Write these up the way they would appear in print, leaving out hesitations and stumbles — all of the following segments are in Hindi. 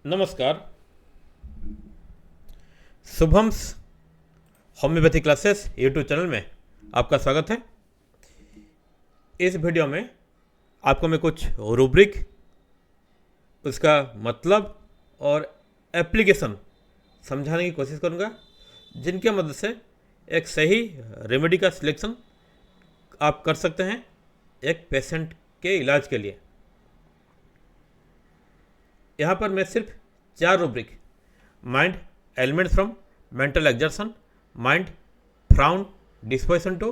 नमस्कार। Shubham's homeopathy classes YouTube channel में आपका स्वागत है। इस वीडियो में आपको मैं कुछ रूब्रिक, उसका मतलब और एप्लीकेशन समझाने की कोशिश करूंगा, जिनके मदद से एक सही रेमेडी का सिलेक्शन आप कर सकते हैं एक पेशेंट के इलाज के लिए। यहाँ पर मैं सिर्फ 4 rubric, mind element from mental exertion, mind frown disposition to,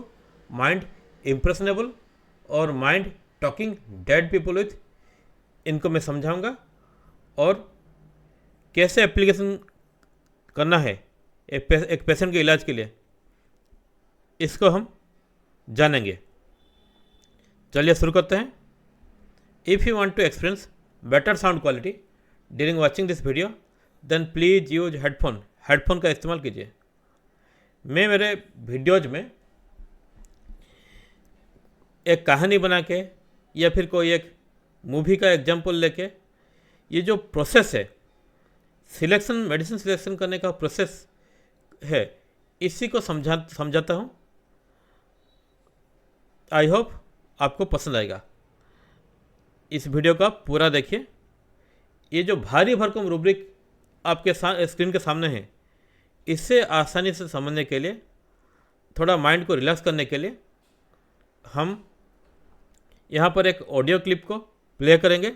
mind impressionable और mind talking dead people with, इनको मैं समझाऊंगा और कैसे एप्लीकेशन करना है एक पेशेंट के इलाज के लिए, इसको हम जानेंगे। चलिए शुरू करते हैं। If you want to experience better sound quality during watching this video, then please use headphone का इस्तेमाल कीजिए। मैं मेरे वीडियोज में एक कहानी बना के या फिर कोई एक मूवी का एग्जाम्पल लेके, ये जो प्रोसेस है मेडिसिन सिलेक्शन करने का प्रोसेस है, इसी को समझाता हूँ। आई होप आपको पसंद आएगा। इस वीडियो का पूरा देखिए। ये जो भारी भरकम रूब्रिक आपके स्क्रीन के सामने है, इससे आसानी से समझने के लिए, थोड़ा माइंड को रिलैक्स करने के लिए, हम यहाँ पर एक ऑडियो क्लिप को प्ले करेंगे।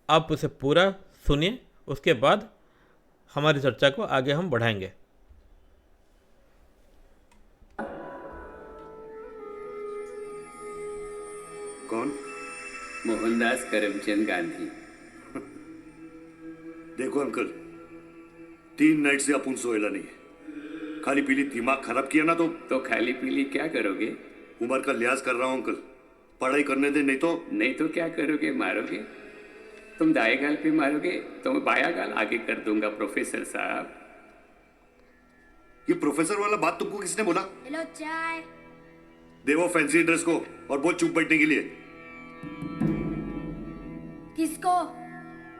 आप उसे पूरा सुनिए, उसके बाद हमारी चर्चा को आगे हम बढ़ाएंगे। कौन? मोहनदास करमचंद गांधी। देखो अंकल, 3 नाइट से अपन सोएला नहीं है। खाली पीली दिमाग खराब किया ना तो खाली पीली क्या करोगे? उम्र का लिहाज कर रहा हूँ अंकल। पढ़ाई करने दे, नहीं तो क्या करोगे? मारोगे? तुम दाएं गाल पे मारोगे तो मैं बाया गाल आगे कर दूंगा। प्रोफेसर साहब, ये प्रोफेसर वाला बात तुमको किसने बोला? हेलो, चाय। दे वो फैंसी ड्रेस को और बहुत चुप बैठने के लिए। किसको?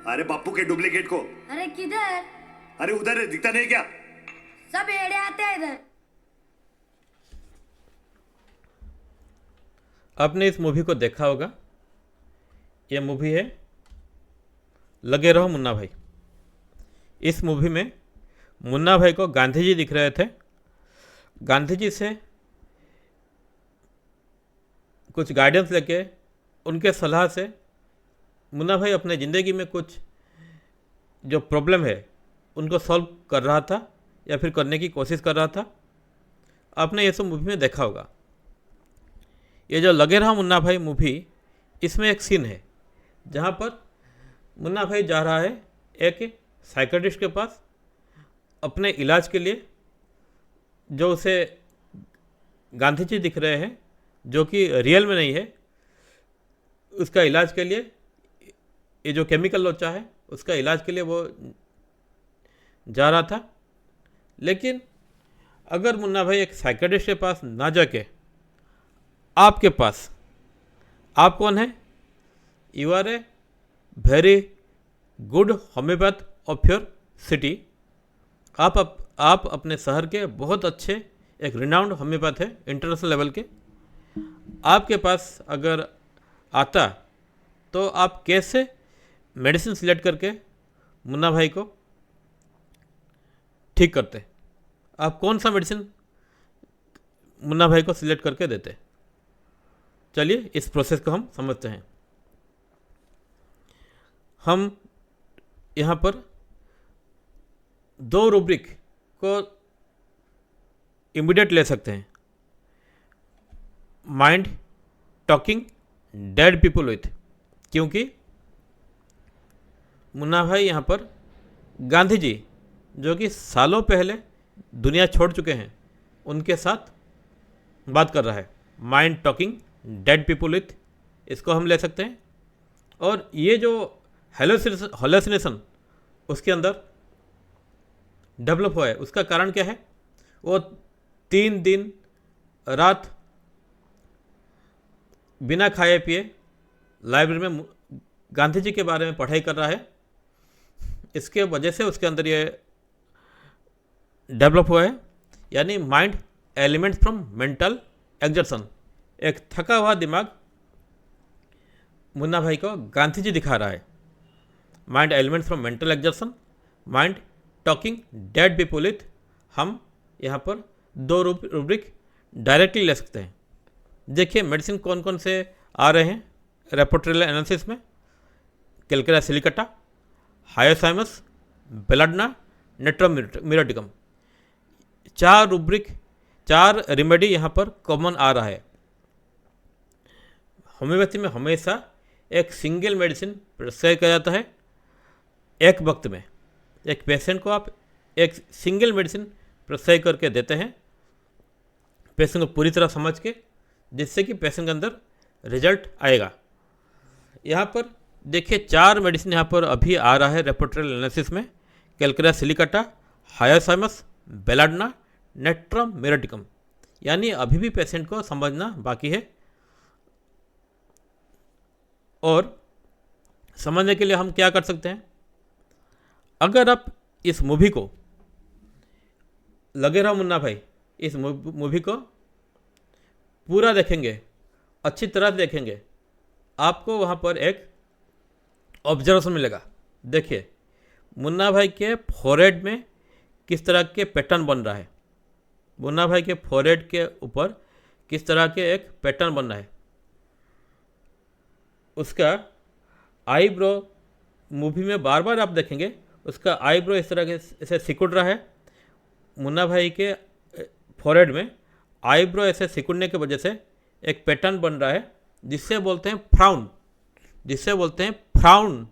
अरे बापू के डुप्लीकेट को। अरे किधर? अरे उधर है, दिखता नहीं क्या? सब एड़े आते हैं इधर। आपने इस मूवी को देखा होगा। ये मूवी है लगे रहो मुन्ना भाई। इस मूवी में मुन्ना भाई को गांधी जी दिख रहे थे। गांधी जी से कुछ गाइडेंस लेके, उनके सलाह से मुन्ना भाई अपने ज़िंदगी में कुछ जो प्रॉब्लम है उनको सॉल्व कर रहा था या फिर करने की कोशिश कर रहा था। आपने ये सब मूवी में देखा होगा। ये जो लगे रहा मुन्ना भाई मूवी, इसमें एक सीन है जहाँ पर मुन्ना भाई जा रहा है एक साइकियाट्रिस्ट के पास अपने इलाज के लिए। जो उसे गांधी जी दिख रहे हैं, जो कि रियल में नहीं है, उसका इलाज के लिए, ये जो केमिकल लोचा है उसका इलाज के लिए वो जा रहा था। लेकिन अगर मुन्ना भाई एक साइकियाट्रिस्ट के पास ना जाके आपके पास, आप कौन है? You are a very good homeopath of your city. आप अपने शहर के बहुत अच्छे एक रिनाउंड होम्योपैथ है, इंटरनेशनल लेवल के। आपके पास अगर आता तो आप कैसे मेडिसिन सिलेक्ट करके मुन्ना भाई को ठीक करते? आप कौन सा मेडिसिन मुन्ना भाई को सिलेक्ट करके देते? चलिए इस प्रोसेस को हम समझते हैं। हम यहाँ पर 2 रूब्रिक को इमीडिएट ले सकते हैं। Mind talking dead people with, क्योंकि मुन्ना भाई यहाँ पर गांधी जी, जो कि सालों पहले दुनिया छोड़ चुके हैं, उनके साथ बात कर रहा है। Mind talking dead people with, इसको हम ले सकते हैं। और ये जो हेलोसिनेशन उसके अंदर डेवलप हुआ है, उसका कारण क्या है? वो 3 दिन रात बिना खाए पिए लाइब्रेरी में गांधी जी के बारे में पढ़ाई कर रहा है इसके वजह से उसके अंदर ये डेवलप हुआ है, यानी mind elements from mental exertion. एक थका हुआ दिमाग मुन्ना भाई को गांधी जी दिखा रहा है। Mind elements from mental exertion, mind talking dead people with. हम यहाँ पर दो रूब्रिक डायरेक्टली ले सकते हैं। देखिए मेडिसिन कौन कौन से आ रहे हैं रेपोर्ट्रियल एनालिसिस में। कैलकेरा सिलिकटा, हायोसाइमस, बेलाडना, नेट्रोमिरोटिकम। 4 रूब्रिक, 4 रेमेडी यहाँ पर कॉमन आ रहा है। होम्योपैथी में हमेशा एक सिंगल मेडिसिन प्रिस्क्राइब किया जाता है एक वक्त में। एक पेशेंट को आप एक सिंगल मेडिसिन प्रिस्क्राइब करके देते हैं पेशेंट को पूरी तरह समझ के, जिससे कि पेशेंट के अंदर रिजल्ट आएगा। यहाँ पर देखिए 4 मेडिसिन यहाँ पर अभी आ रहा है रेपोर्ट्रियल एनालिसिस में। कैलकेरा सिलिकटा, हायोसाइमस, बेलाडना, नेट्रोमिरोटिकम। यानी अभी भी पेशेंट को समझना बाकी है। और समझने के लिए हम क्या कर सकते हैं, अगर आप इस मूवी को लगे रहो मुन्ना भाई, इस मूवी को पूरा देखेंगे, अच्छी तरह से देखेंगे, आपको वहाँ पर एक ऑब्जर्वेशन मिलेगा। देखिए मुन्ना भाई के फोरहेड में किस तरह के पैटर्न बन रहा है, मुन्ना भाई के फोरहेड के ऊपर किस तरह के एक पैटर्न बन रहा है। उसका आईब्रो मूवी में बार बार आप देखेंगे, उसका आईब्रो इस तरह के ऐसे सिकुड़ रहा है। मुन्ना भाई के फोरहेड में आईब्रो ऐसे सिकुड़ने की वजह से एक पैटर्न बन रहा है, जिससे बोलते हैं फ्राउन, जिससे बोलते हैं फ्राउन।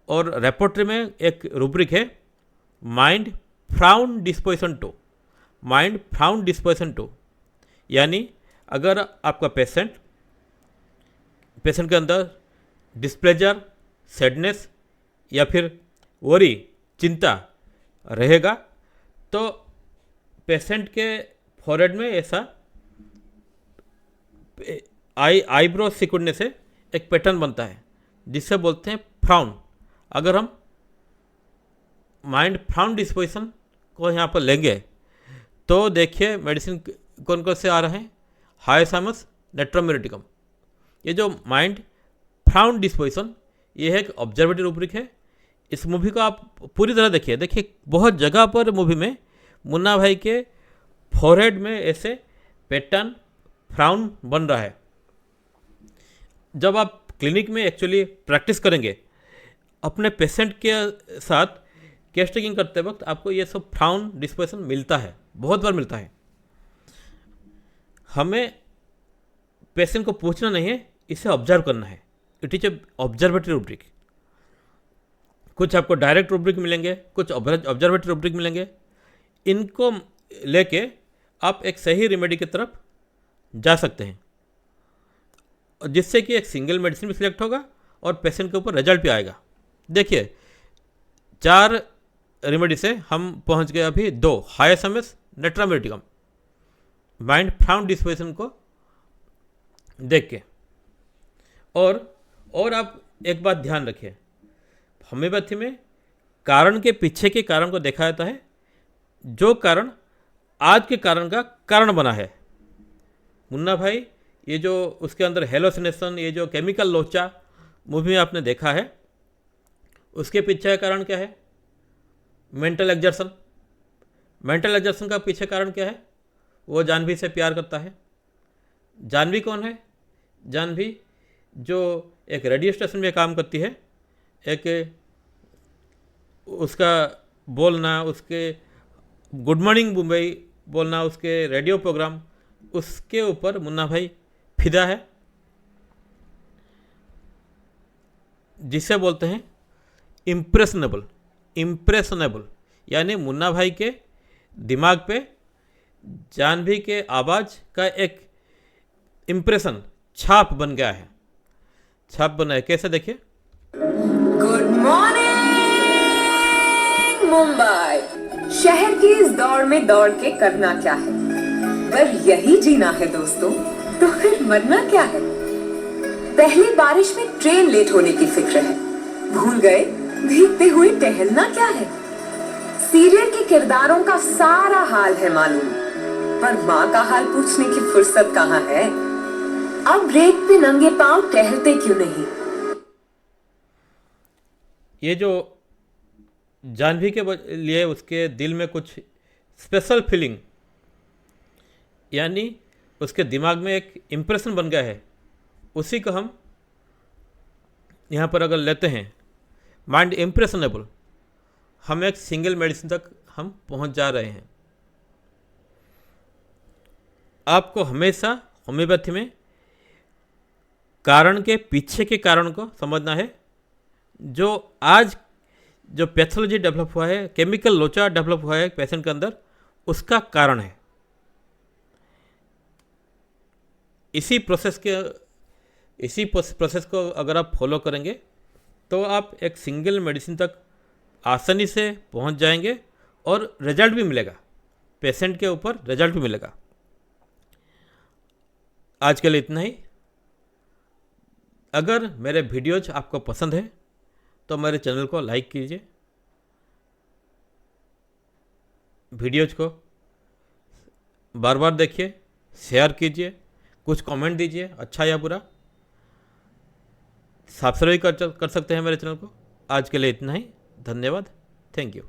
और रेपोर्ट्री में एक रूब्रिक है mind frown disposition to, mind frown disposition to. यानी अगर आपका पेशेंट के अंदर डिस्प्लेजर, सैडनेस या फिर वरी, चिंता रहेगा, तो पेशेंट के फोरहेड में ऐसा आईब्रो सिकुड़ने से एक पैटर्न बनता है, जिससे बोलते हैं फ्राउन। अगर हम माइंड फ्राउन डिस्पोजिशन को यहाँ पर लेंगे तो देखिए मेडिसिन कौन कौन से आ रहे हैं, हायोसाइमस, नेट्रोमिरोटिकम। ये जो माइंड फ्राउन डिस्पोजिशन, ये है एक ऑब्जर्वेटिव रूब्रिक है। इस मूवी को आप पूरी तरह देखिए। देखिए बहुत जगह पर मूवी में मुन्ना भाई के फोरहेड में ऐसे पैटर्न फ्राउन बन रहा है। जब आप क्लिनिक में एक्चुअली प्रैक्टिस करेंगे अपने पेशेंट के साथ केस टेकिंग करते वक्त, आपको ये सब फ्राउन डिस्पोजिशन मिलता है, बहुत बार मिलता है। हमें पेशेंट को पूछना नहीं है, इसे ऑब्जर्व करना है। It is a observatory rubric. कुछ आपको डायरेक्ट रूब्रिक मिलेंगे, कुछ ऑब्जर्वेटरी रूब्रिक मिलेंगे। इनको लेके आप एक सही रेमेडी की तरफ जा सकते हैं, जिससे कि एक सिंगल मेडिसिन भी सिलेक्ट होगा और पेशेंट के ऊपर रिजल्ट भी आएगा। देखिए 4 रेमेडी से हम पहुंच गए अभी 2, हायोसाइमस, नेट्रोमिरोटिकम, माइंड फ्राउन डिस्पोजिशन को देख के। और आप एक बात ध्यान रखिए, होम्योपैथी में कारण के पीछे के कारण को देखा जाता है, जो कारण आज के कारण का कारण बना है। मुन्ना भाई ये जो उसके अंदर हेलोसिनेशन, ये जो केमिकल लोचा मूवी में आपने देखा है, उसके पीछे का कारण क्या है, मेंटल एग्जर्शन। मेंटल एग्जर्शन का पीछे कारण क्या है, वो जानवी से प्यार करता है। जानवी कौन है, जानवी जो एक रेडियो स्टेशन में काम करती है, एक उसका बोलना, उसके गुड मॉर्निंग मुंबई बोलना, उसके रेडियो प्रोग्राम, उसके ऊपर मुन्ना भाई फिदा है, जिसे बोलते हैं इम्प्रेशनेबल। यानी मुन्ना भाई के दिमाग पे जानवी के आवाज़ का एक इम्प्रेशन, छाप बन गया है, छाप बना है। कैसे देखिए, गुड मॉर्निंग मुंबई। शहर की इस दौड़ में दौड़ के करना क्या है, पर यही जीना है दोस्तों, तो फिर मरना क्या है। पहली बारिश में ट्रेन लेट होने की फिक्र है, भूल गए भीगते हुए टहलना क्या है? सीरियल के किरदारों का सारा हाल है मालूम, पर माँ का हाल पूछने की फुर्सत कहाँ है। अब ब्रेक पे नंगे पांव टहलते क्यों नहीं? ये जो जानवी के लिए उसके दिल में कुछ स्पेशल फीलिंग, यानी उसके दिमाग में एक इम्प्रेशन बन गया है, उसी को हम यहाँ पर अगर लेते हैं माइंड इम्प्रेशनेबल, हम एक सिंगल मेडिसिन तक हम पहुँच जा रहे हैं। आपको हमेशा होम्योपैथी में कारण के पीछे के कारण को समझना है। जो आज जो पैथोलॉजी डेवलप हुआ है, केमिकल लोचा डेवलप हुआ है पेशेंट के अंदर, उसका कारण है। इसी प्रोसेस को अगर आप फॉलो करेंगे तो आप एक सिंगल मेडिसिन तक आसानी से पहुंच जाएंगे और रिजल्ट भी मिलेगा, पेशेंट के ऊपर रिजल्ट भी मिलेगा। आज के लिए इतना ही। अगर मेरे वीडियोज आपको पसंद है तो मेरे चैनल को लाइक कीजिए, वीडियोज को बार बार देखिए, शेयर कीजिए, कुछ कमेंट दीजिए, अच्छा या बुरा। सब्सक्राइब कर सकते हैं मेरे चैनल को। आज के लिए इतना ही। धन्यवाद। Thank you.